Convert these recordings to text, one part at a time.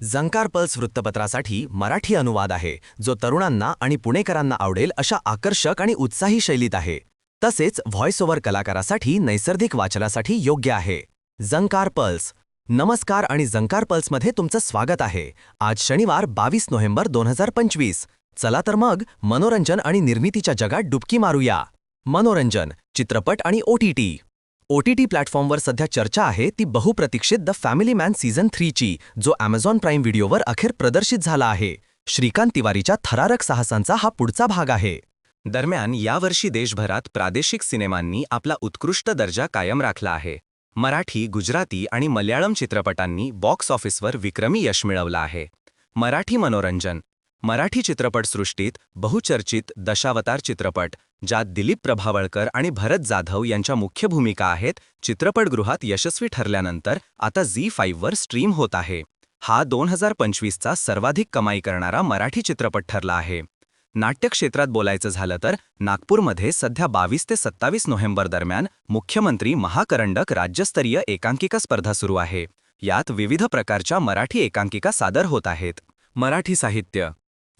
झंकार pulse वृत्तपत्रासाठी Marathi अनुवाद आहे, जो तरुणांना आणि पुणेकरांना आवडेल अशा आकर्षक आणि उत्साही शैलीत आहे. तसेच व्हॉइस ओव्हर कलाकारासाठी नैसर्गिक वाचनासाठी योग्य आहे. झंकार पल्स. नमस्कार आणि झंकार पल्समध्ये तुमचं स्वागत आहे. आज शनिवार 22 नोव्हेंबर 2025. चला तर मग मनोरंजन आणि निर्मितीच्या जगात डुबकी मारूया. मनोरंजन, चित्रपट आणि OTT. OTT प्लॅटफॉर्मवर सध्या चर्चा आहे ती बहुप्रतीक्षित द फॅमिली मॅन सीझन 3 ची, जो Amazon प्राईम व्हिडिओवर अखेर प्रदर्शित झाला आहे. श्रीकांत तिवारीच्या थरारक साहसांचा हा पुढचा भाग आहे. दरम्यान यावर्षी देशभरात प्रादेशिक सिनेमांनी आपला उत्कृष्ट दर्जा कायम राखला आहे. मराठी, गुजराती आणि मल्याळम चित्रपटांनी बॉक्स ऑफिसवर विक्रमी यश मिळवलं आहे. मराठी मनोरंजन. मराठी चित्रपटसृष्टीत बहुचर्चित दशावतार चित्रपट, ज्यात दिलीप प्रभावळकर आणि भरत जाधव यांच्या मुख्य भूमिका आहेत, चित्रपटगृहात यशस्वी ठरल्यानंतर आता झी5 वर स्ट्रीम होत आहे. हा 2025चा सर्वाधिक कमाई करणारा मराठी चित्रपट ठरला आहे. नाट्यक्षेत्रात बोलायचं झालं तर नागपूरमध्ये सध्या 22 ते 27 नोव्हेंबर दरम्यान मुख्यमंत्री महाकरंडक राज्यस्तरीय एकांकिका स्पर्धा सुरू आहे. यात विविध प्रकारच्या मराठी एकांकिका सादर होत आहेत. मराठी साहित्य.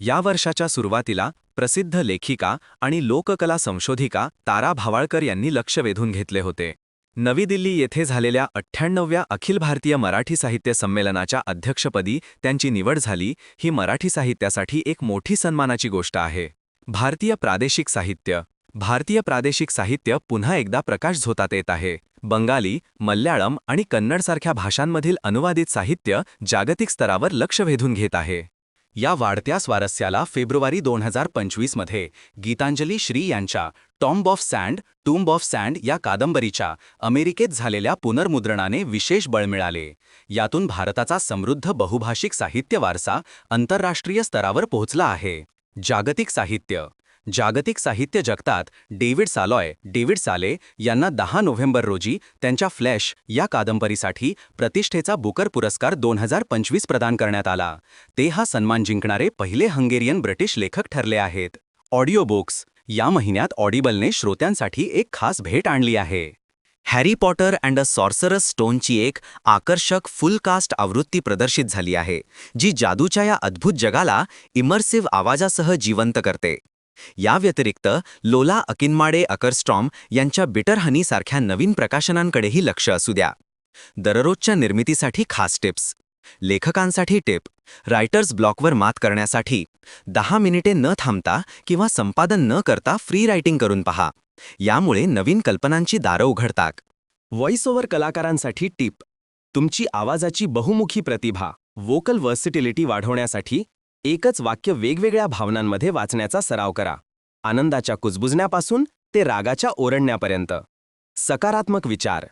या वर्षाच्या सुरुवातीला प्रसिद्ध लेखिका आणि लोककला संशोधिका तारा भावाळकर यांनी लक्ष वेधून घेतले होते. नवी दिल्ली येथे झालेल्या 98व्या अखिल भारतीय मराठी साहित्य संमेलनाच्या अध्यक्षपदी त्यांची निवड झाली. ही मराठी साहित्यासाठी एक मोठी सन्मानाची गोष्ट आहे. भारतीय प्रादेशिक साहित्य. भारतीय प्रादेशिक साहित्य पुन्हा एकदा प्रकाशझोतात येत आहे. बंगाली, मल्याळम आणि कन्नडसारख्या भाषांमधील अनुवादित साहित्य जागतिक स्तरावर लक्ष वेधून घेत आहे. या वाढत्या स्वारस्याला फेब्रुवारी 2025 मध्ये गीतांजली श्री यांच्या टॉम्ब ऑफ सँड या कादंबरीच्या अमेरिकेत झालेल्या पुनर्मुद्रणाने विशेष बळ मिळाले. यातून भारताचा समृद्ध बहुभाषिक साहित्य वारसा आंतरराष्ट्रीय स्तरावर पोहोचला आहे. जागतिक साहित्य. जागतिक साहित्य जगतात डेव्हिड साले यांना 10 नोव्हेंबर रोजी त्यांच्या फ्लॅश या कादंबरीसाठी प्रतिष्ठेचा बुकर पुरस्कार 2025 प्रदान करण्यात आला. ते हा सन्मान जिंकणारे पहिले हंगेरियन ब्रिटिश लेखक ठरले आहेत. Audio books. या महिन्यात ऑडिबलने श्रोत्यांसाठी एक खास भेट आणली आहे. Harry Potter and a sorcerer's स्टोनची एक आकर्षक फुल कास्ट आवृत्ती प्रदर्शित झाली आहे, जी जादूच्या या अद्भुत जगाला इमर्सिव्ह आवाजासह जिवंत करते. या व्यतिरिक्त लोला अकिन्माडे अकरस्ट्रॉम यांच्या बिटर हनी सारख्या नवीन प्रकाशनांकडेही लक्ष असू द्या. दररोजच्या निर्मितीसाठी खास टिप्स. लेखकांसाठी टिप. रायटर्स ब्लॉकवर मात करण्यासाठी 10 मिनिटे न थांबता किंवा संपादन न करता फ्री रायटिंग करून पहा. यामुळे नवीन कल्पनांची दारं उघडतात. व्हॉइस ओव्हर कलाकारांसाठी टिप. तुमची आवाजाची बहुमुखी प्रतिभा, व्होकल व्हर्सिटिलिटी वाढवण्यासाठी एकच वाक्य वेगवेगळ्या भावनांमध्ये वाचण्याचा सराव करा. आनंदाच्या कुजबुजण्यापासून ते रागाच्या ओरडण्यापर्यंत. सकारात्मक विचार.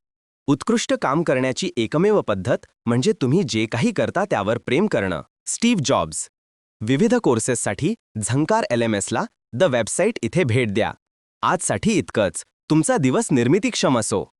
उत्कृष्ट काम करण्याची एकमेव पद्धत म्हणजे तुम्ही जे काही करता त्यावर प्रेम करणं. Steve jobs. विविध कोर्सेससाठी झंकार LMSला द वेबसाईट इथे भेट द्या. आजसाठी इतकंच. तुमचा दिवस निर्मितीक्षम असो.